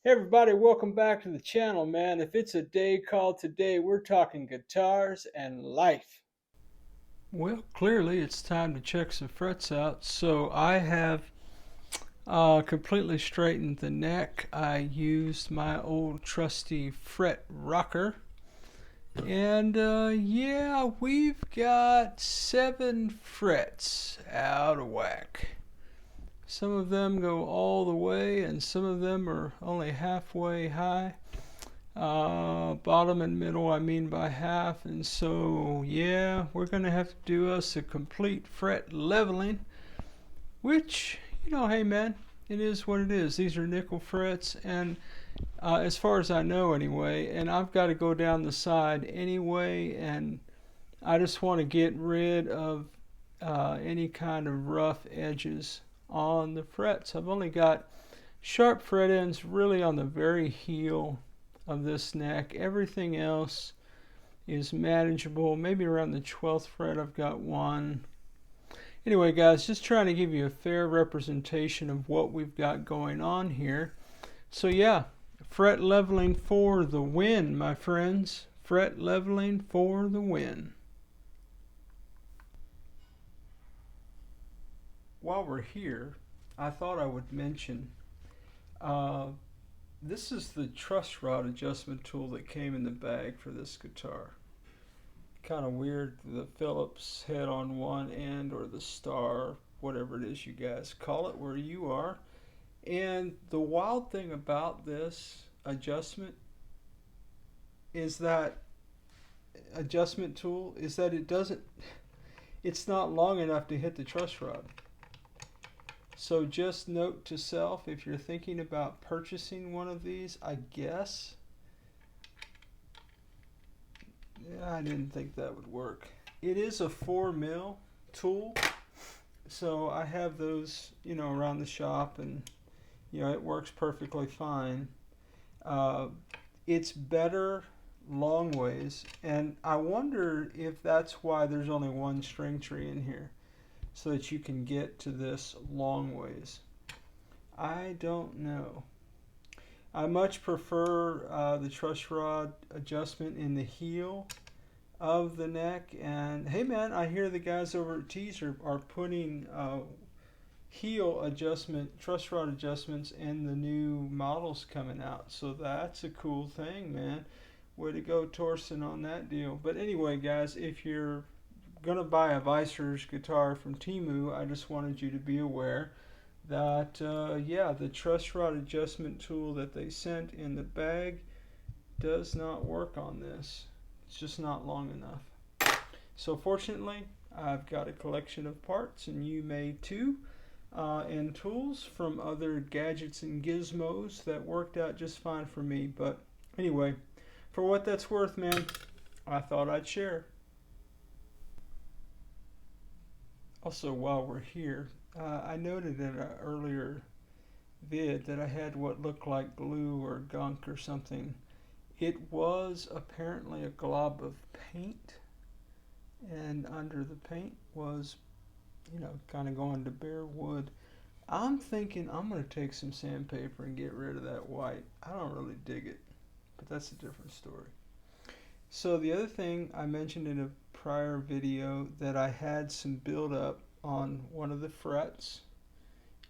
Hey everybody, welcome back to the channel, man. If it's a day called today, we're talking guitars and life. Well, clearly it's time to check some frets out. So I have completely straightened the neck. I used my old trusty fret rocker. And yeah, we've got 7 frets out of whack. Some of them go all the way, and some of them are only halfway high. Bottom and middle, I mean by half. And so, yeah, we're going to have to do us a complete fret leveling, which, hey man, it is what it is. These are nickel frets, and as far as I know anyway, and I've got to go down the side anyway, and I just want to get rid of any kind of rough edges on the frets. I've only got sharp fret ends really on the very heel of this neck. Everything else is manageable. Maybe around the 12th fret I've got one. Anyway guys, just trying to give you a fair representation of what we've got going on here. So yeah, fret leveling for the win, my friends. Fret leveling for the win. While we're here, I thought I would mention this is the truss rod adjustment tool that came in the bag for this guitar. Kind of weird, the Phillips head on one end, or the star, whatever it is you guys call it where you are. And the wild thing about this adjustment is that adjustment tool is that it's not long enough to hit the truss rod. So just note to self, if you're thinking about purchasing one of these, I guess, I didn't think that would work. It is a 4mm tool, so I have those, around the shop, and it works perfectly fine. It's better long ways, and I wonder if that's why there's only one string tree in here, so that you can get to this long ways. I don't know. I much prefer the truss rod adjustment in the heel of the neck. And hey man, I hear the guys over at Tease are putting heel adjustment, truss rod adjustments in the new models coming out. So that's a cool thing, man. Way to go, Torsten, on that deal. But anyway, guys, if you're gonna buy a Vicer's guitar from TEMU, I just wanted you to be aware that yeah, the truss rod adjustment tool that they sent in the bag does not work on this. It's just not long enough. So fortunately, I've got a collection of parts, and you may too, and tools from other gadgets and gizmos that worked out just fine for me. But anyway, for what that's worth, man, I thought I'd share. Also, while we're here, I noted in an earlier vid that I had what looked like glue or gunk or something. It was apparently a glob of paint, and under the paint was, kind of going to bare wood. I'm thinking I'm going to take some sandpaper and get rid of that white. I don't really dig it, but that's a different story. So the other thing I mentioned in a prior video, that I had some buildup on one of the frets.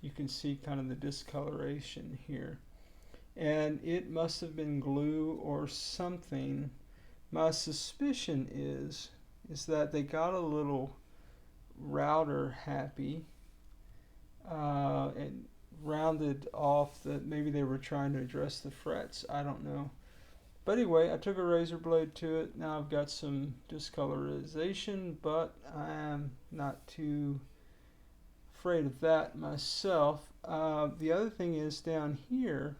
You can see kind of the discoloration here. And it must have been glue or something. My suspicion is that they got a little router happy and rounded off, that maybe they were trying to address the frets. I don't know. But anyway, I took a razor blade to it. Now I've got some discolorization, but I am not too afraid of that myself. The other thing is, down here,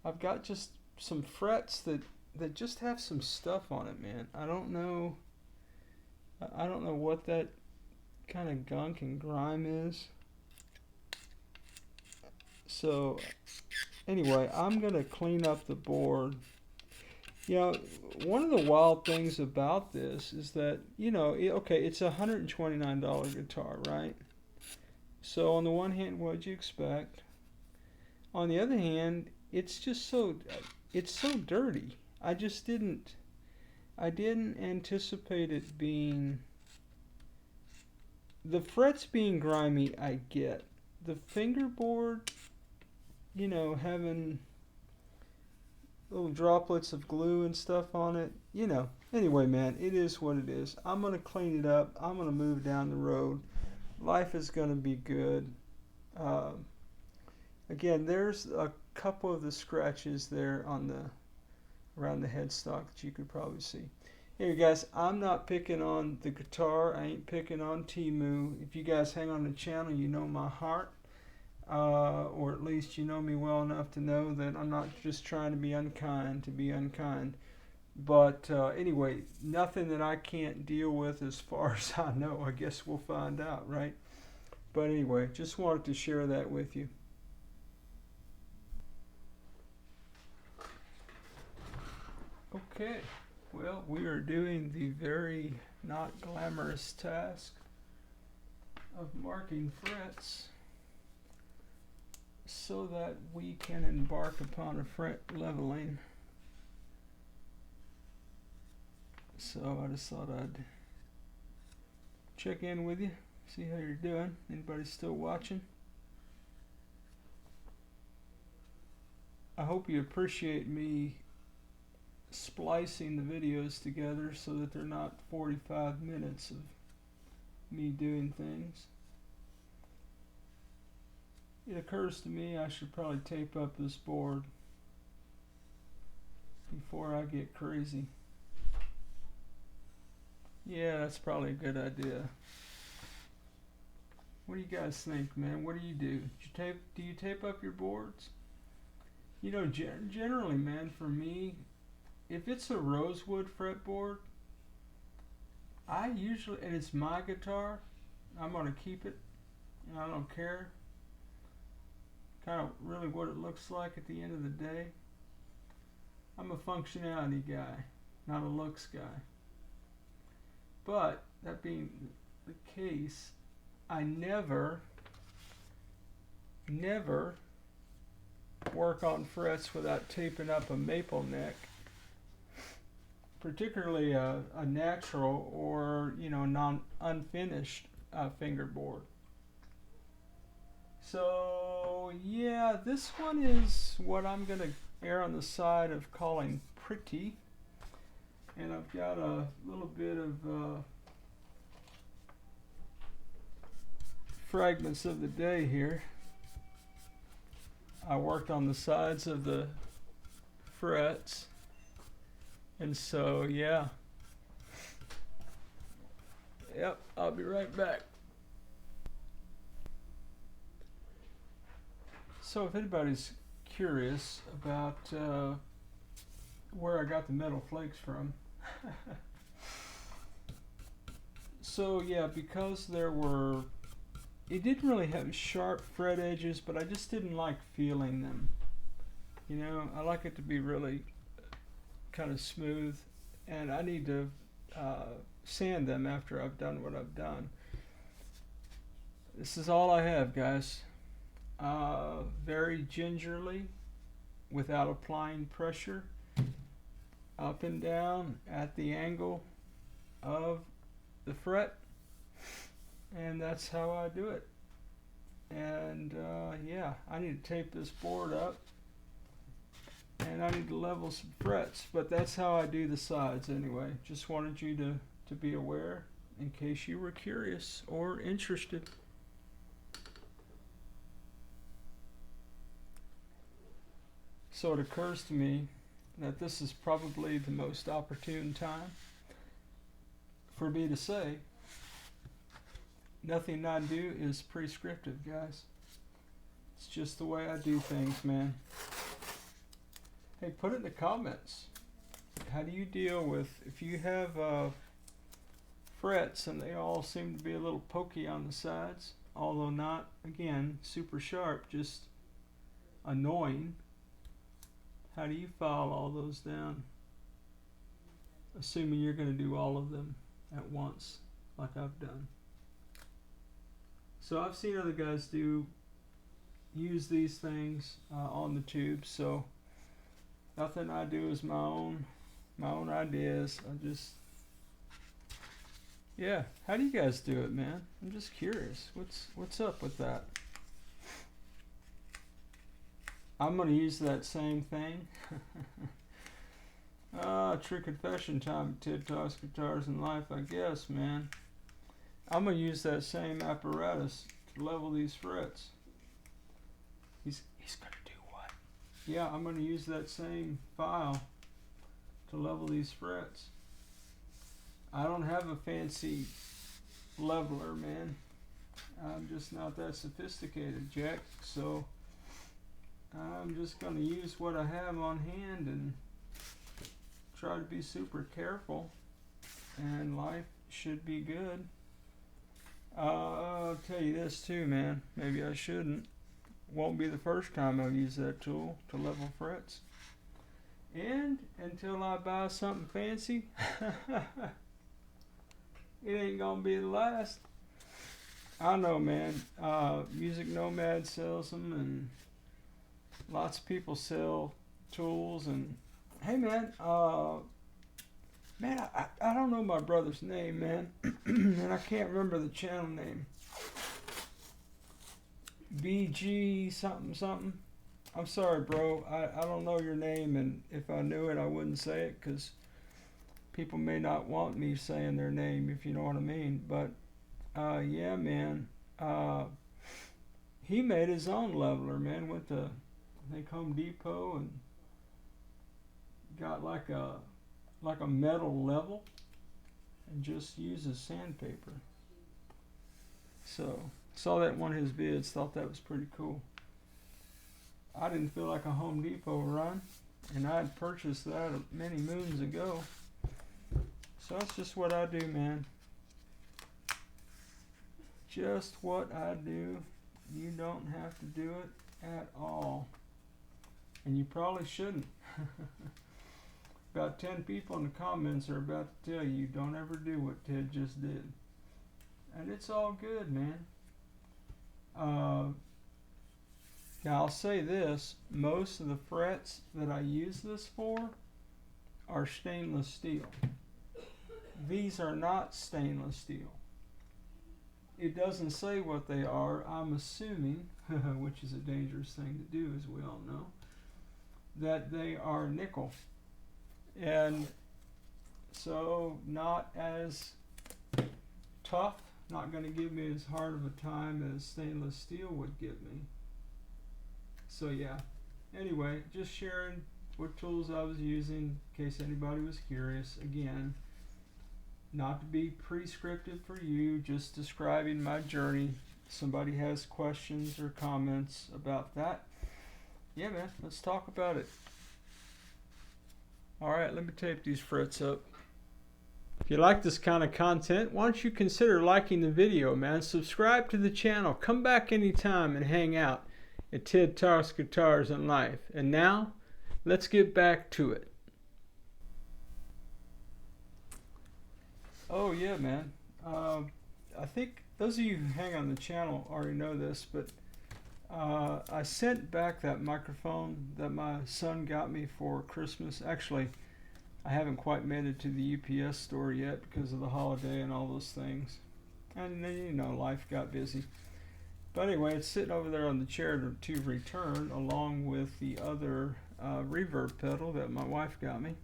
I've got just some frets that just have some stuff on it, man. I don't know what that kind of gunk and grime is. So anyway, I'm gonna clean up the board. One of the wild things about this is that, okay, it's a $129 guitar, right? So on the one hand, what'd you expect? On the other hand, it's just so, it's so dirty. I just didn't, I didn't anticipate it being, the frets being grimy, I get. The fingerboard, you know, having little droplets of glue and stuff on it, you know. Anyway, man, it is what it is. I'm going to clean it up. I'm going to move down the road. Life is going to be good. Again, there's a couple of the scratches there on the around the headstock that you could probably see. Here, guys, I'm not picking on the guitar. I ain't picking on TEMU. If you guys hang on the channel, you know my heart. Or at least you know me well enough to know that I'm not just trying to be unkind to be unkind. But anyway, nothing that I can't deal with as far as I know. I guess we'll find out, right? But anyway, just wanted to share that with you. Okay, well, we are doing the very not glamorous task of marking frets so that we can embark upon a fret leveling. So I just thought I'd check in with you, see how you're doing. Anybody still watching? I hope you appreciate me splicing the videos together so that they're not 45 minutes of me doing things. It occurs to me I should probably tape up this board before I get crazy. Yeah, that's probably a good idea. What do you guys think, man? What do you do? Do you tape up your boards? You know, generally, man, for me, if it's a rosewood fretboard, I usually, and it's my guitar, I'm going to keep it, and I don't care kind of really what it looks like at the end of the day. I'm a functionality guy, not a looks guy. But that being the case, I never work on frets without taping up a maple neck, particularly a natural or, you know, unfinished fingerboard. So yeah, this one is what I'm gonna err on the side of calling pretty, and I've got a little bit of fragments of the day here. I worked on the sides of the frets, and so yeah. Yep, I'll be right back. So if anybody's curious about where I got the metal flakes from, so yeah, because it didn't really have sharp fret edges, but I just didn't like feeling them. You know, I like it to be really kind of smooth, and I need to sand them after I've done what I've done. This is all I have, guys. Very gingerly, without applying pressure, up and down at the angle of the fret, and that's how I do it. And yeah, I need to tape this board up, and I need to level some frets, but that's how I do the sides anyway. Just wanted you to be aware in case you were curious or interested. So it occurs to me that this is probably the most opportune time for me to say, nothing I do is prescriptive, guys. It's just the way I do things, man. Hey, put it in the comments. How do you deal with, if you have frets and they all seem to be a little pokey on the sides, although not, again, super sharp, just annoying. How do you file all those down? Assuming you're going to do all of them at once, like I've done. So I've seen other guys do use these things on the tube, so nothing I do is my own ideas. I just, yeah. How do you guys do it, man? I'm just curious. What's up with that? I'm gonna use that same thing. True confession time. Ted Talks Guitars in Life, I guess, man. I'm gonna use that same apparatus to level these frets. He's gonna do what? Yeah, I'm gonna use that same file to level these frets. I don't have a fancy leveler, man. I'm just not that sophisticated, Jack. So I'm just gonna use what I have on hand and try to be super careful, and life should be good. I'll tell you this too, man. Maybe I shouldn't. Won't be the first time I've used that tool to level frets. And until I buy something fancy, it ain't gonna be the last. I know, man. Music Nomad sells them, and lots of people sell tools. And hey, man, man, I don't know my brother's name, man, and I can't remember the channel name. BG something something. I'm sorry, bro. I don't know your name, and if I knew it, I wouldn't say it, because people may not want me saying their name, if you know what I mean. But yeah, man. He made his own leveler, man. Went to, I think, Home Depot and got like a metal level and just uses sandpaper. So saw that in one of his vids, thought that was pretty cool. I didn't feel like a Home Depot run, and I'd purchased that many moons ago. So that's just what I do, man. Just what I do. You don't have to do it at all. And you probably shouldn't. About 10 people in the comments are about to tell you, don't ever do what Ted just did. And it's all good, man. Now I'll say this, most of the frets that I use this for are stainless steel. These are not stainless steel. It doesn't say what they are. I'm assuming, which is a dangerous thing to do, as we all know, that they are nickel. And so not as tough, not going to give me as hard of a time as stainless steel would give me. So yeah, anyway, just sharing what tools I was using in case anybody was curious. Again, not to be prescriptive for you, just describing my journey. If somebody has questions or comments about that, yeah, man, let's talk about it. Alright, let me tape these frets up. If you like this kind of content, why don't you consider liking the video, man? Subscribe to the channel. Come back anytime and hang out at Ted Talks Guitars and Life. And now, let's get back to it. Oh yeah, man. I think those of you who hang on the channel already know this, but I sent back that microphone that my son got me for Christmas. Actually, I haven't quite made it to the UPS store yet because of the holiday and all those things. And then, you know, life got busy. But anyway, it's sitting over there on the chair to return, along with the other reverb pedal that my wife got me.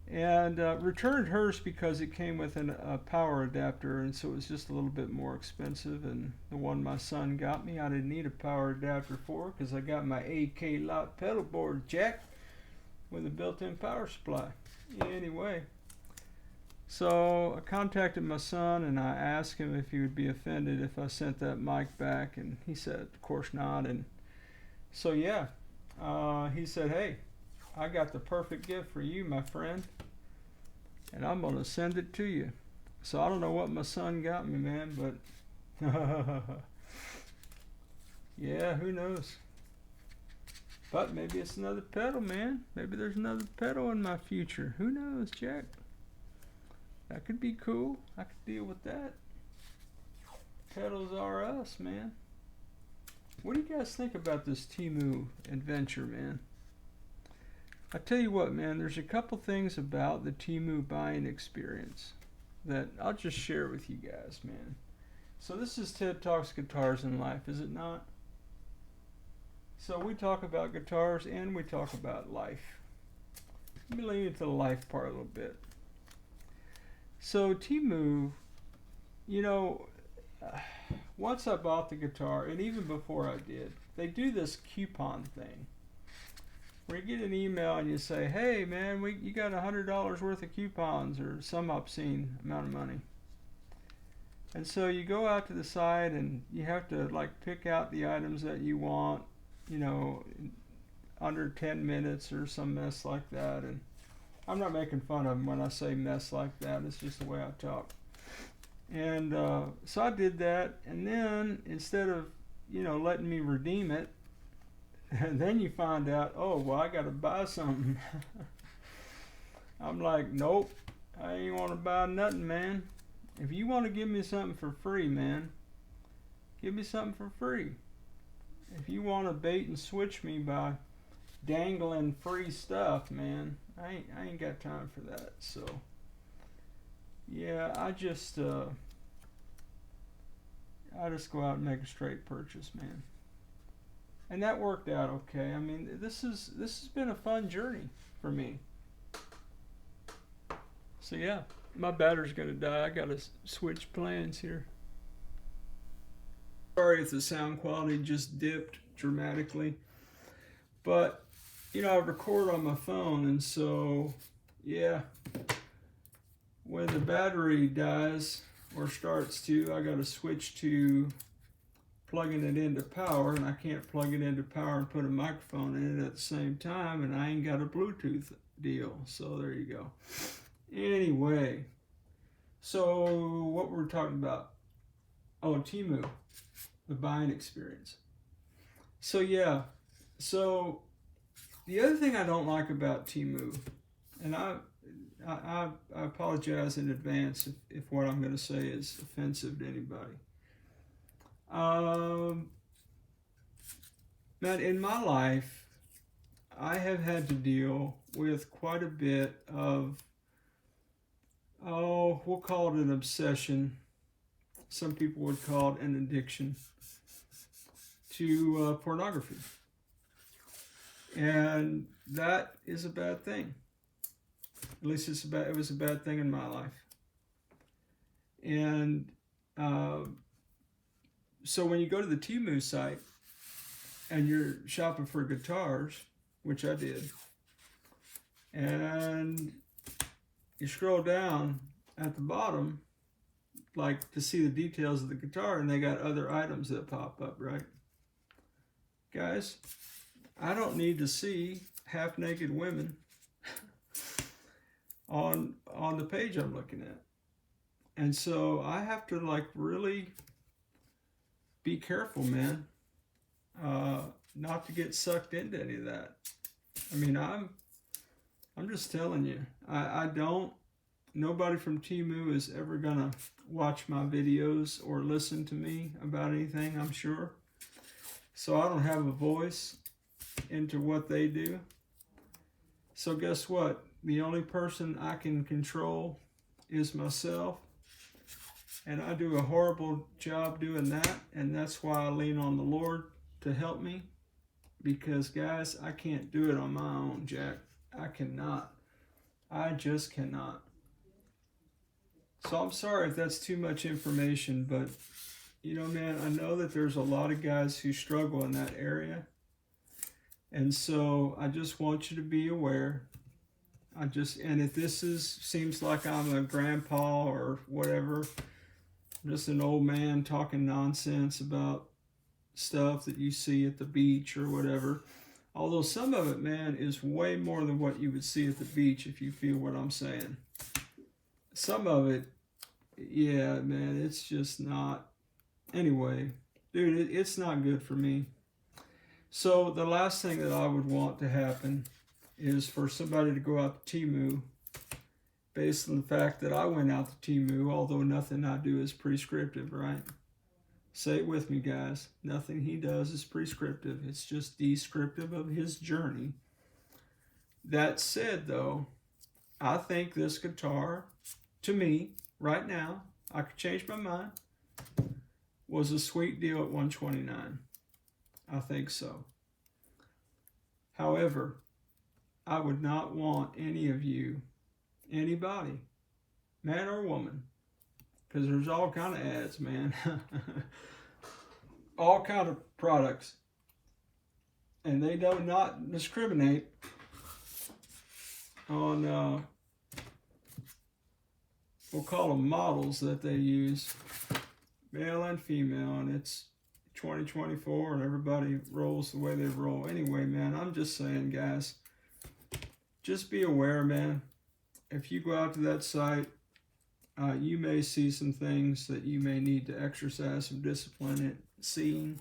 And returned hers because it came with a power adapter, and so it was just a little bit more expensive. And the one my son got me, I didn't need a power adapter for, because I got my AK lot pedal board jack with a built-in power supply. Anyway, so I contacted my son and I asked him if he would be offended if I sent that mic back, and he said of course not. And so yeah, he said, hey, I got the perfect gift for you, my friend, and I'm gonna send it to you. So I don't know what my son got me, man, but yeah, who knows. But maybe it's another pedal, man. Maybe there's another pedal in my future. Who knows, Jack? That could be cool. I could deal with that. Pedals are us, man. What do you guys think about this TEMU adventure, man? I tell you what, man, there's a couple things about the TEMU buying experience that I'll just share with you guys, man. So this is Ted Talks Guitars in Life, is it not? So we talk about guitars and we talk about life. Let me lean into the life part a little bit. So TEMU, you know, once I bought the guitar, and even before I did, they do this coupon thing where you get an email and you say, hey man, you got $100 worth of coupons or some obscene amount of money. And so you go out to the site and you have to like pick out the items that you want, you know, under 10 minutes or some mess like that. And I'm not making fun of them when I say mess like that, it's just the way I talk. And so I did that, and then instead of, you know, letting me redeem it, and then you find out, oh, well, I got to buy something. I'm like, nope, I ain't want to buy nothing, man. If you want to give me something for free, man, give me something for free. If you want to bait and switch me by dangling free stuff, man, I ain't got time for that. So, yeah, I just go out and make a straight purchase, man. And that worked out okay. I mean, this has been a fun journey for me. So yeah, my battery's gonna die. I gotta switch plans here. Sorry if the sound quality just dipped dramatically, but you know, I record on my phone, and so yeah, when the battery dies or starts to, I gotta switch to plugging it into power, and I can't plug it into power and put a microphone in it at the same time, and I ain't got a Bluetooth deal. So there you go. Anyway, so what were we talking about? Oh, TEMU, the buying experience. So yeah, so the other thing I don't like about TEMU, and I apologize in advance if what I'm going to say is offensive to anybody. Man, in my life, I have had to deal with quite a bit of, oh, we'll call it an obsession. Some people would call it an addiction to pornography. And that is a bad thing. At least it was a bad thing in my life. And so when you go to the TEMU site and you're shopping for guitars, which I did, and you scroll down at the bottom, like to see the details of the guitar, and they got other items that pop up, right? Guys, I don't need to see half-naked women on the page I'm looking at. And so I have to like really be careful, man, not to get sucked into any of that. I mean, I'm just telling you, nobody from TEMU is ever gonna watch my videos or listen to me about anything, I'm sure. So I don't have a voice into what they do. So guess what? The only person I can control is myself. And I do a horrible job doing that, and that's why I lean on the Lord to help me. Because, guys, I can't do it on my own, Jack. I cannot. I just cannot. So I'm sorry if that's too much information, but, you know, man, I know that there's a lot of guys who struggle in that area. And so I just want you to be aware. And if this seems like I'm a grandpa or whatever, just an old man talking nonsense about stuff that you see at the beach or whatever. Although some of it, man, is way more than what you would see at the beach, if you feel what I'm saying. Some of it, yeah, man, it's just not. Anyway, dude, it's not good for me. So the last thing that I would want to happen is for somebody to go out to TEMU based on the fact that I went out to TEMU, although nothing I do is prescriptive, right? Say it with me, guys. Nothing he does is prescriptive. It's just descriptive of his journey. That said, though, I think this guitar, to me, right now, I could change my mind, was a sweet deal at $129. I think so. However, I would not want any of you, anybody, man or woman, because there's all kind of ads, man. All kind of products. And they do not discriminate on, we'll call them models that they use, male and female, and it's 2024 and everybody rolls the way they roll. Anyway, man, I'm just saying, guys, just be aware, man. If you go out to that site, you may see some things that you may need to exercise some discipline in seeing.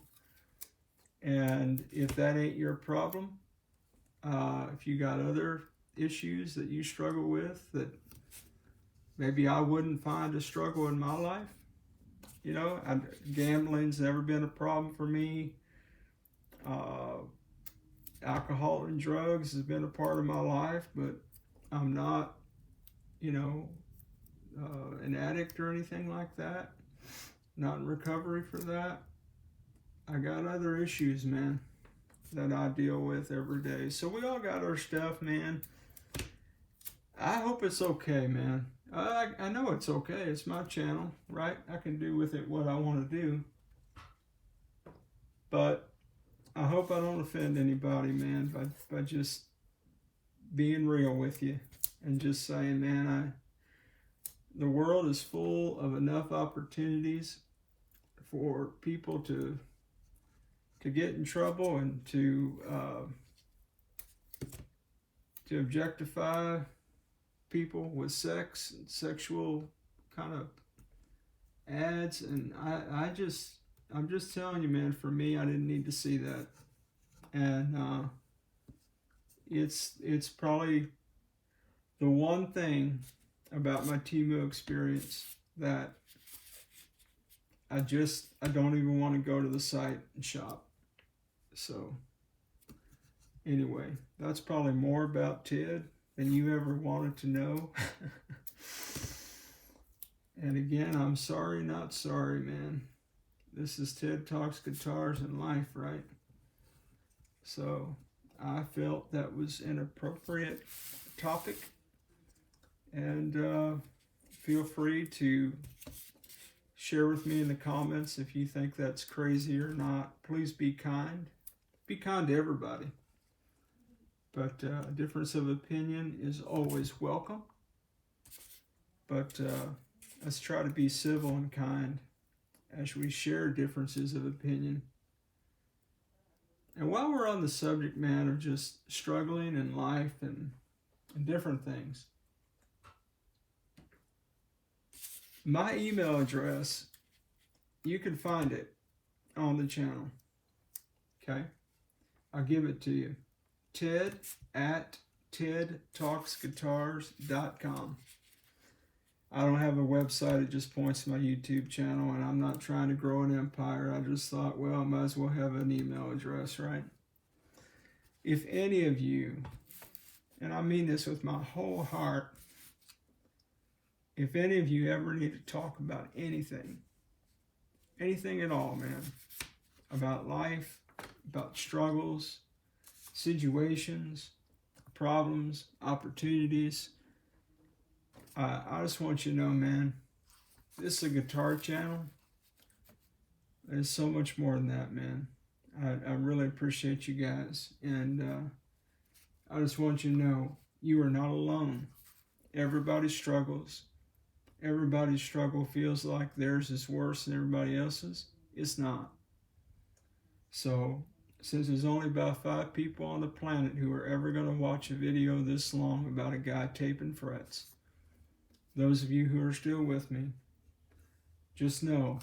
And if that ain't your problem, if you got other issues that you struggle with that maybe I wouldn't find a struggle in my life, you know, gambling's never been a problem for me. Alcohol and drugs has been a part of my life, but I'm not, you know, an addict or anything like that. Not in recovery for that. I got other issues, man, that I deal with every day. So we all got our stuff, man. I hope it's okay, man. I know it's okay. It's my channel, right? I can do with it what I want to do. But I hope I don't offend anybody, man, by just being real with you and just saying, man, the world is full of enough opportunities for people to get in trouble and to objectify people with sex and sexual kind of ads. And I'm just telling you, man, for me, I didn't need to see that. And it's probably the one thing about my TEMU experience that I don't even want to go to the site and shop. So anyway, that's probably more about Ted than you ever wanted to know. And again, I'm sorry, not sorry, man. This is Ted Talks Guitars and Life, right? So I felt that was an appropriate topic. And feel free to share with me in the comments if you think that's crazy or not. Please be kind. Be kind to everybody. But a difference of opinion is always welcome. But let's try to be civil and kind as we share differences of opinion. And while we're on the subject, man, of just struggling in life and different things, my email address, you can find it on the channel. Okay? I'll give it to you. ted@tedtalksguitars.com. I don't have a website. It just points to my YouTube channel, and I'm not trying to grow an empire. I just thought, well, I might as well have an email address, right? If any of you, and I mean this with my whole heart, if any of you ever need to talk about anything at all, man, about life, about struggles, situations, problems, opportunities, I just want you to know, man, this is a guitar channel. There's so much more than that, man. I really appreciate you guys. And I just want you to know you are not alone. Everybody struggles. Everybody's struggle feels like theirs is worse than everybody else's. It's not. So, since there's only about 5 people on the planet who are ever going to watch a video this long about a guy taping frets, those of you who are still with me, just know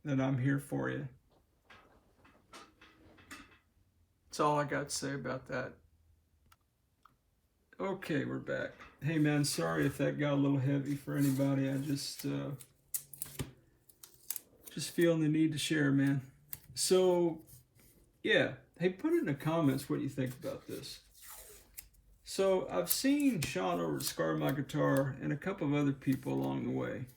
that I'm here for you. That's all I got to say about that. Okay, we're back. Hey man, sorry if that got a little heavy for anybody. I just Just feeling the need to share, man. So, yeah. Hey, put in the comments what you think about this. So, I've seen Sean over at Scar My Guitar and a couple of other people along the way.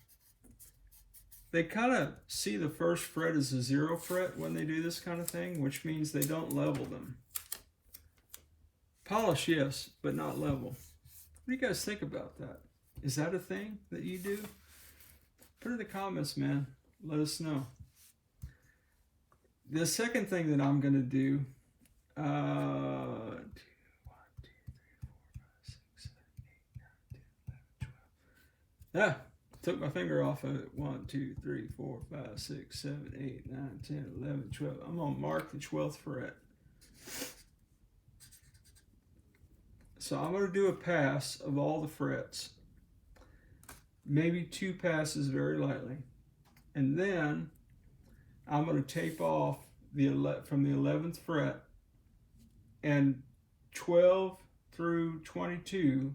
They kind of see the first fret as a 0 fret when they do this kind of thing, which means they don't level them. Polish, yes, but not level. What do you guys think about that? Is that a thing that you do? Put in the comments, man. Let us know. The second thing that I'm going to do, 1, 2, 3, 4, 5, 6, 7, 8, 9, 10, 11, 12. Yeah, took my finger off of it. 1, 2, 3, 4, 5, 6, 7, 8, 9, 10, 11, 12. I'm going to mark the 12th fret. So I'm going to do a pass of all the frets. Maybe 2 passes very lightly. And then I'm going to tape off from the 11th fret, and 12 through 22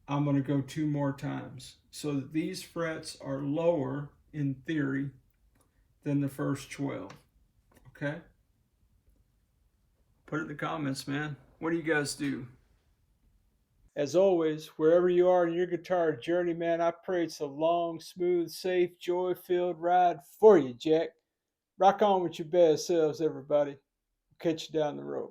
I'm going to go 2 more times so that these frets are lower in theory than the first 12. Okay? Put it in the comments, man. What do you guys do? As always, wherever you are in your guitar journey, man, I pray it's a long, smooth, safe, joy-filled ride for you, Jack. Rock on with your best selves, everybody. Catch you down the road.